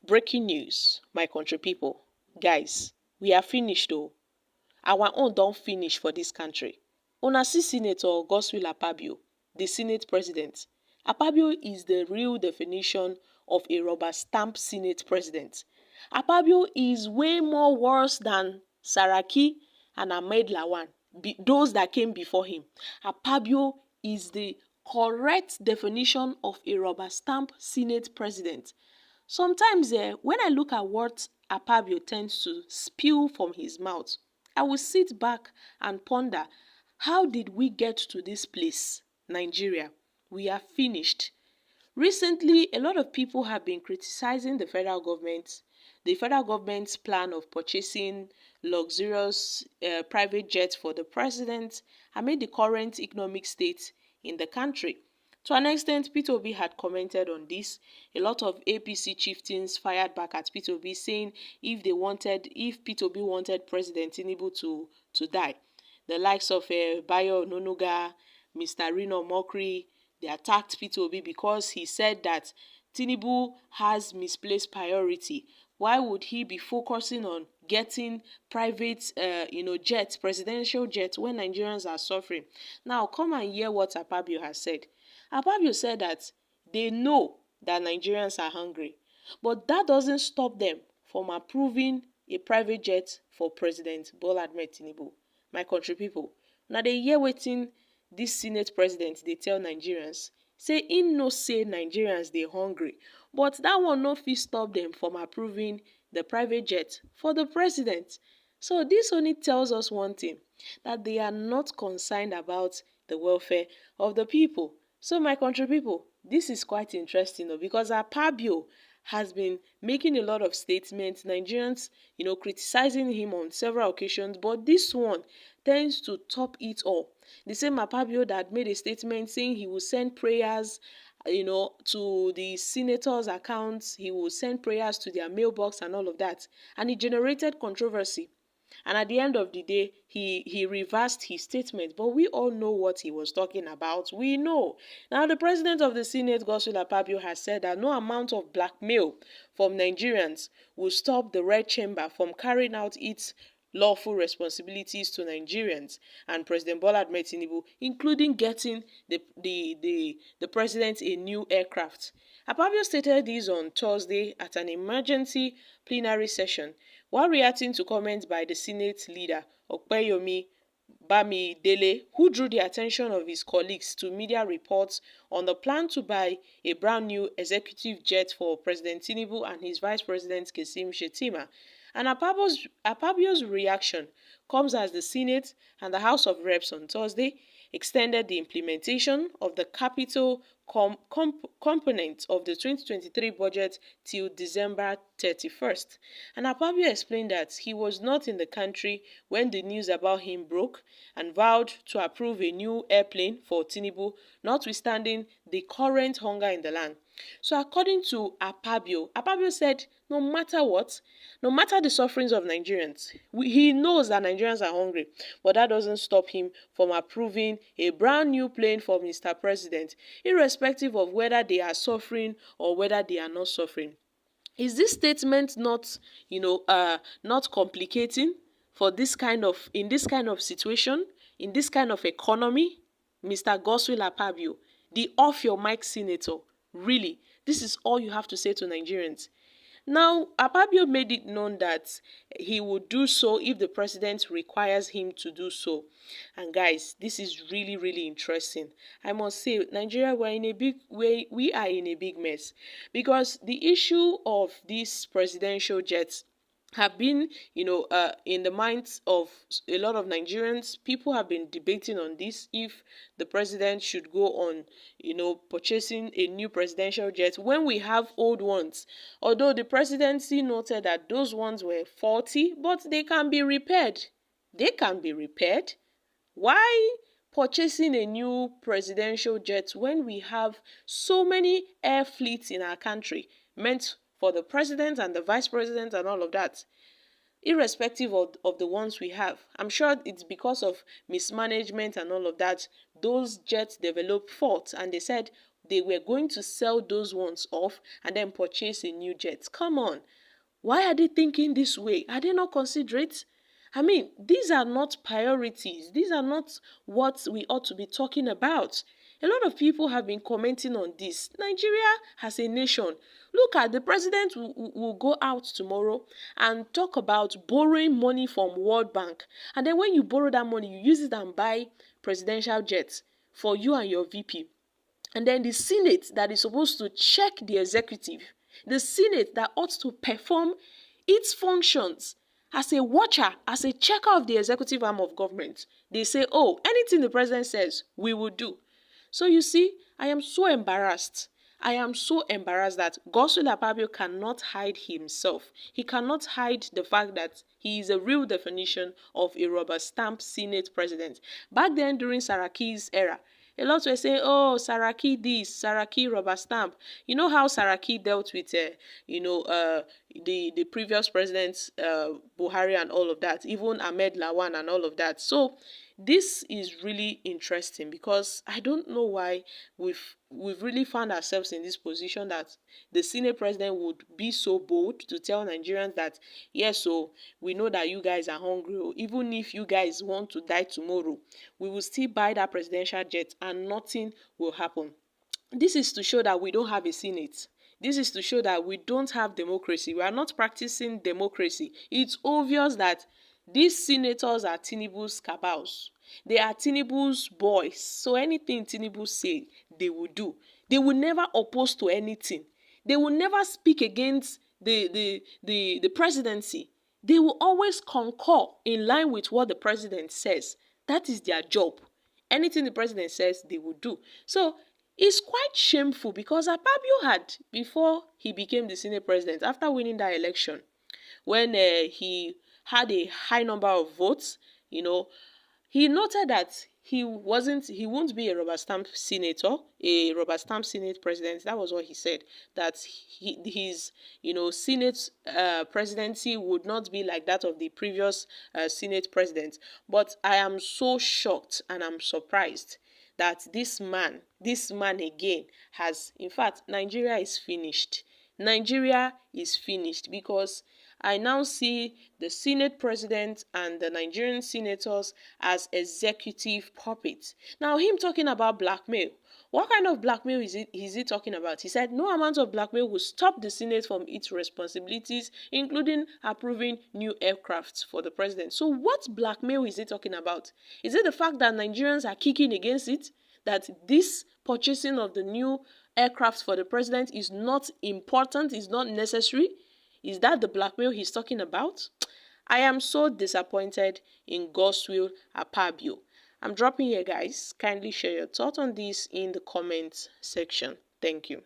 Breaking news, my country people. Guys, we are finished though. Our own don't finish for this country. Una see Senator Godswill Akpabio, the Senate President. Akpabio is the real definition of a rubber stamp Senate President. Akpabio is way more worse than Saraki and Ahmed Lawan, those that came before him. Akpabio is the correct definition of a rubber stamp Senate President. Sometimes when I look at what Akpabio tends to spew from his mouth, I will sit back and ponder, how did we get to this place, Nigeria? We are finished. Recently, a lot of people have been criticizing the federal government's plan of purchasing luxurious private jets for the president amid the current economic state in the country. To an extent, Peter Obi had commented on this. A lot of APC chieftains fired back at Peter Obi, saying if Peter Obi wanted President Tinubu to die, the likes of Bayo Ononuga, Mr. Rino Mokri, they attacked Peter Obi because he said that Tinubu has misplaced priority. Why would he be focusing on getting private, jets, presidential jets, when Nigerians are suffering? Now, come and hear what Akpabio has said. Akpabio said that they know that Nigerians are hungry, but that doesn't stop them from approving a private jet for President Bola Ahmed Tinubu. My country people, now they hear wetin this Senate President they tell Nigerians, say im no say Nigerians dey hungry, but that one no fit stop them from approving the private jet for the president. So this only tells us one thing, that they are not concerned about the welfare of the people. So my country people, this is quite interesting because Akpabio has been making a lot of statements, Nigerians, criticizing him on several occasions, but this one tends to top it all. The same Akpabio that made a statement saying he will send prayers, to the senators' accounts, he will send prayers to their mailbox and all of that, and it generated controversy. And at the end of the day, he reversed his statement. But we all know what he was talking about. We know. Now, the president of the Senate, Godswill Akpabio, has said that no amount of blackmail from Nigerians will stop the Red Chamber from carrying out its lawful responsibilities to Nigerians and President Bola Ahmed Tinubu, including getting the president a new aircraft. Akpabio stated this on Thursday at an emergency plenary session while reacting to comments by the Senate leader Opeyomi Bamidele, who drew the attention of his colleagues to media reports on the plan to buy a brand new executive jet for President Tinubu and his Vice President Kashim Shettima. And Akpabio's reaction comes as the Senate and the House of Reps on Thursday extended the implementation of the capital component of the 2023 budget till December 31st. And Akpabio explained that he was not in the country when the news about him broke and vowed to approve a new airplane for Tinubu, notwithstanding the current hunger in the land. So according to Akpabio said, no matter what, no matter the sufferings of Nigerians, he knows that Nigerians are hungry, but that doesn't stop him from approving a brand new plane for Mr. President, irrespective of whether they are suffering or whether they are not suffering. Is this statement not, not complicating for in this kind of situation, in this kind of economy, Mr. Godswill Akpabio, the off your mic senator? Really, this is all you have to say to Nigerians. Now, Akpabio made it known that he would do so if the president requires him to do so. And guys, this is really, really interesting. I must say, Nigeria, we are in a big mess, because the issue of these presidential jets have been, in the minds of a lot of Nigerians. People have been debating on this, if the president should go on, purchasing a new presidential jet when we have old ones. Although the presidency noted that those ones were faulty, but they can be repaired. They can be repaired. Why purchasing a new presidential jet when we have so many air fleets in our country meant for the president and the vice president and all of that, irrespective of the ones we have? I'm sure it's because of mismanagement and all of that. Those jets developed faults, and they said they were going to sell those ones off and then purchase a new jet. Come on. Why are they thinking this way? Are they not considerate? I mean, these are not priorities. These are not what we ought to be talking about. A lot of people have been commenting on this. Nigeria as a nation, look at the president will go out tomorrow and talk about borrowing money from World Bank. And then when you borrow that money, you use it and buy presidential jets for you and your VP. And then the Senate that is supposed to check the executive, the Senate that ought to perform its functions as a watcher, as a checker of the executive arm of government, they say, oh, anything the president says, we will do. So you see, I am so embarrassed. I am so embarrassed that Godswill Akpabio cannot hide himself. He cannot hide the fact that he is a real definition of a rubber stamp Senate president. Back then, during Saraki's era, a lot were saying, oh, Saraki this, Saraki rubber stamp. You know how Saraki dealt with, the previous presidents, Buhari and all of that, even Ahmed Lawan and all of that. So this is really interesting because I don't know why we've really found ourselves in this position that the Senate president would be so bold to tell Nigerians that, yes, so we know that you guys are hungry. Even if you guys want to die tomorrow, we will still buy that presidential jet and nothing will happen. This is to show that we don't have a Senate. This is to show that we don't have democracy. We are not practicing democracy. It's obvious that these senators are Tinubu's cabals. They are Tinubu's boys. So anything Tinubu say, they will do. They will never oppose to anything. They will never speak against the presidency. They will always concur in line with what the president says. That is their job. Anything the president says, they will do. So it's quite shameful because Akpabio had, before he became the Senate president, after winning that election, when he had a high number of votes, he noted that he won't be a rubber stamp senator, a rubber stamp Senate president. That was what he said, that his Senate presidency would not be like that of the previous Senate president. But I am so shocked and I'm surprised that this man again has, in fact, Nigeria is finished. Nigeria is finished because I now see the Senate president and the Nigerian senators as executive puppets. Now, him talking about blackmail. What kind of blackmail is he talking about? He said no amount of blackmail will stop the Senate from its responsibilities, including approving new aircrafts for the president. So what blackmail is he talking about? Is it the fact that Nigerians are kicking against it? That this purchasing of the new aircrafts for the president is not important, is not necessary? Is that the blackmail he's talking about? I am so disappointed in Godswill Akpabio. I'm dropping here, guys. Kindly share your thoughts on this in the comments section. Thank you.